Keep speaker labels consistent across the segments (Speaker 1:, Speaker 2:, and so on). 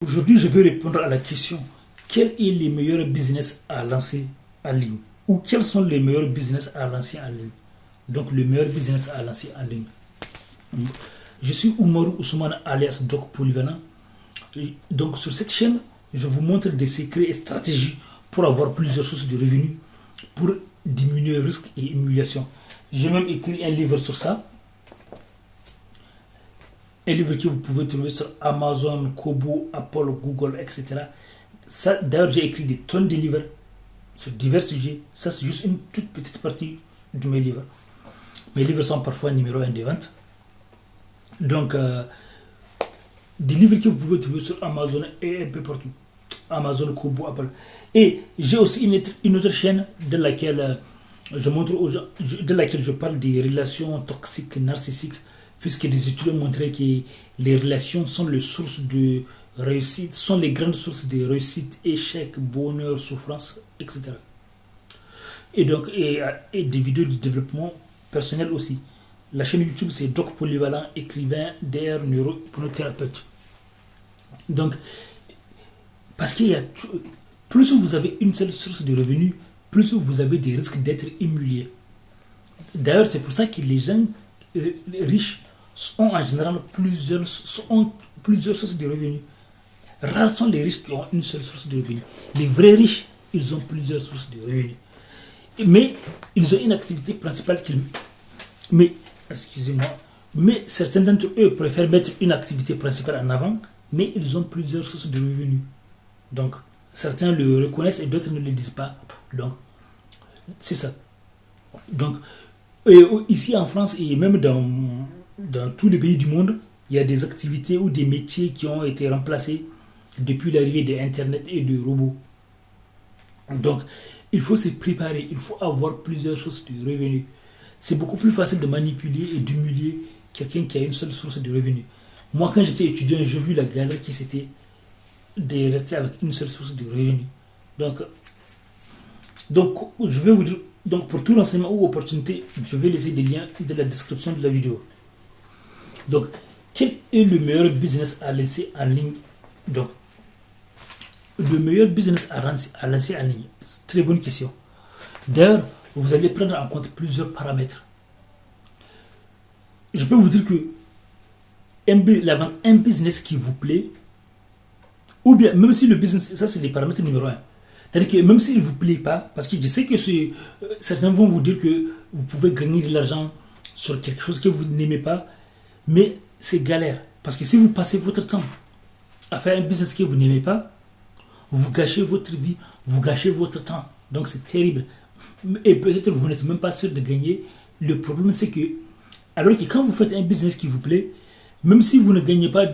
Speaker 1: Aujourd'hui, je vais répondre à la question quel est le meilleur business à lancer en ligne ou quels sont les meilleurs business à lancer en ligne. Donc, le meilleur business à lancer en ligne. Je suis Oumarou Ousmane alias Doc Polyvalent. Donc, sur cette chaîne, je vous montre des secrets et stratégies pour avoir plusieurs sources de revenus, pour diminuer le risque et humiliation. J'ai même écrit un livre sur ça. Un livre que vous pouvez trouver sur Amazon, Kobo, Apple, Google, etc. Ça, d'ailleurs, j'ai écrit des tonnes de livres sur divers sujets. Ça, c'est juste une toute petite partie de mes livres. Mes livres sont parfois numéro 1 des ventes. Donc, des livres que vous pouvez trouver sur Amazon et un peu partout. Amazon, Kobo, Apple. Et j'ai aussi une autre chaîne de laquelle je montre aux gens, de laquelle je parle des relations toxiques, narcissiques, puisque des études ont montré que les relations sont les sources de réussite, sont les grandes sources de réussite, échec, bonheur, souffrance, etc. Et donc, et des vidéos de développement personnel aussi. La chaîne YouTube, c'est Doc Polyvalent, écrivain, DR, neuroprenothérapeute. Donc, parce qu'il y a plus vous avez une seule source de revenus, plus vous avez des risques d'être humilié. D'ailleurs, c'est pour ça que les gens riches ont en général plusieurs sources de revenus. Rares sont les riches qui ont une seule source de revenus. Les vrais riches, ils ont plusieurs sources de revenus. Mais ils ont une activité principale qu'ils... Mais, excusez-moi, mais certains d'entre eux préfèrent mettre une activité principale en avant, mais ils ont plusieurs sources de revenus. Donc, certains le reconnaissent et d'autres ne le disent pas. Donc, c'est ça. Donc, ici en France et même dans tous les pays du monde, il y a des activités ou des métiers qui ont été remplacés depuis l'arrivée d'Internet et de robots. Donc, il faut se préparer, il faut avoir plusieurs sources de revenus. C'est beaucoup plus facile de manipuler et d'humilier quelqu'un qui a une seule source de revenus. Moi, quand j'étais étudiant, j'ai vu la galère qui c'était de rester avec une seule source de revenus. Donc, je vais vous dire, donc pour tout renseignement ou opportunité, je vais laisser des liens dans la description de la vidéo. Donc, quel est le meilleur business à lancer en ligne? Donc, le meilleur business à lancer en ligne, c'est une très bonne question. D'ailleurs, vous allez prendre en compte plusieurs paramètres. Je peux vous dire que un business qui vous plaît, ou bien, même si le business, ça c'est les paramètres numéro 1. C'est-à-dire que même s'il ne vous plaît pas, parce que je sais que certains vont vous dire que vous pouvez gagner de l'argent sur quelque chose que vous n'aimez pas, mais c'est galère. Parce que si vous passez votre temps à faire un business que vous n'aimez pas, vous gâchez votre vie, vous gâchez votre temps. Donc c'est terrible. Et peut-être vous n'êtes même pas sûr de gagner. Le problème c'est que, alors que quand vous faites un business qui vous plaît, même si vous ne gagnez pas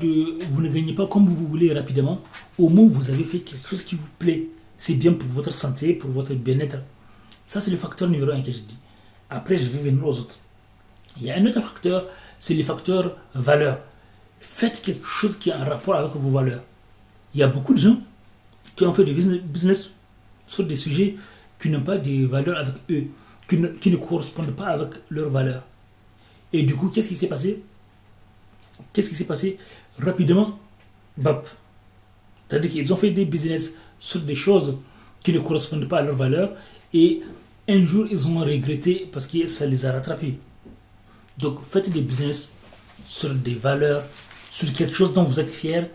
Speaker 1: comme vous voulez rapidement, au moins vous avez fait quelque chose qui vous plaît. C'est bien pour votre santé, pour votre bien-être. Ça, c'est le facteur numéro 1 que je dis. Après, je vais venir aux autres. Il y a un autre facteur, c'est le facteur valeur. Faites quelque chose qui est en rapport avec vos valeurs. Il y a beaucoup de gens qui ont fait des business sur des sujets qui n'ont pas de valeurs avec eux, qui ne correspondent pas avec leurs valeurs. Et du coup, qu'est-ce qui s'est passé? Rapidement, bap. C'est-à-dire qu'ils ont fait des business sur des choses qui ne correspondent pas à leurs valeurs et un jour ils ont regretté parce que ça les a rattrapés. Donc faites des business sur des valeurs, sur quelque chose dont vous êtes fier,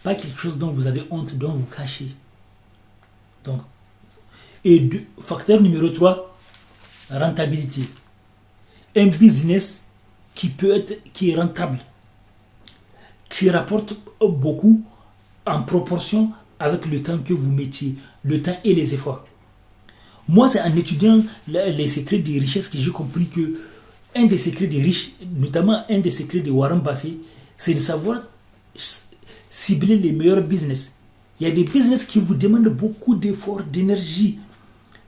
Speaker 1: pas quelque chose dont vous avez honte, dont vous cachez. Donc, facteur numéro 3, rentabilité. Un business qui est rentable, qui rapporte beaucoup en proportion avec le temps que vous mettiez, le temps et les efforts. Moi, c'est en étudiant les secrets des richesses que j'ai compris que un des secrets des riches, notamment un des secrets de Warren Buffett, c'est de savoir cibler les meilleurs business. Il y a des business qui vous demandent beaucoup d'efforts, d'énergie.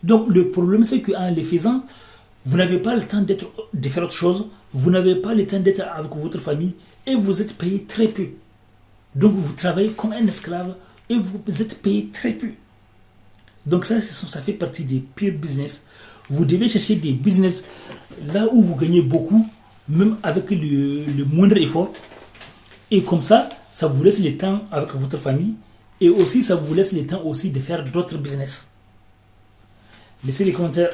Speaker 1: Donc, le problème, c'est qu'en les faisant, vous n'avez pas le temps de faire autre chose, vous n'avez pas le temps d'être avec votre famille et vous êtes payé très peu. Donc, vous travaillez comme un esclave et vous êtes payé très peu. Donc ça fait partie des pires business. Vous devez chercher des business là où vous gagnez beaucoup, même avec le moindre effort. Et comme ça vous laisse le temps avec votre famille Et aussi, ça vous laisse le temps aussi de faire d'autres business. Laissez les commentaires.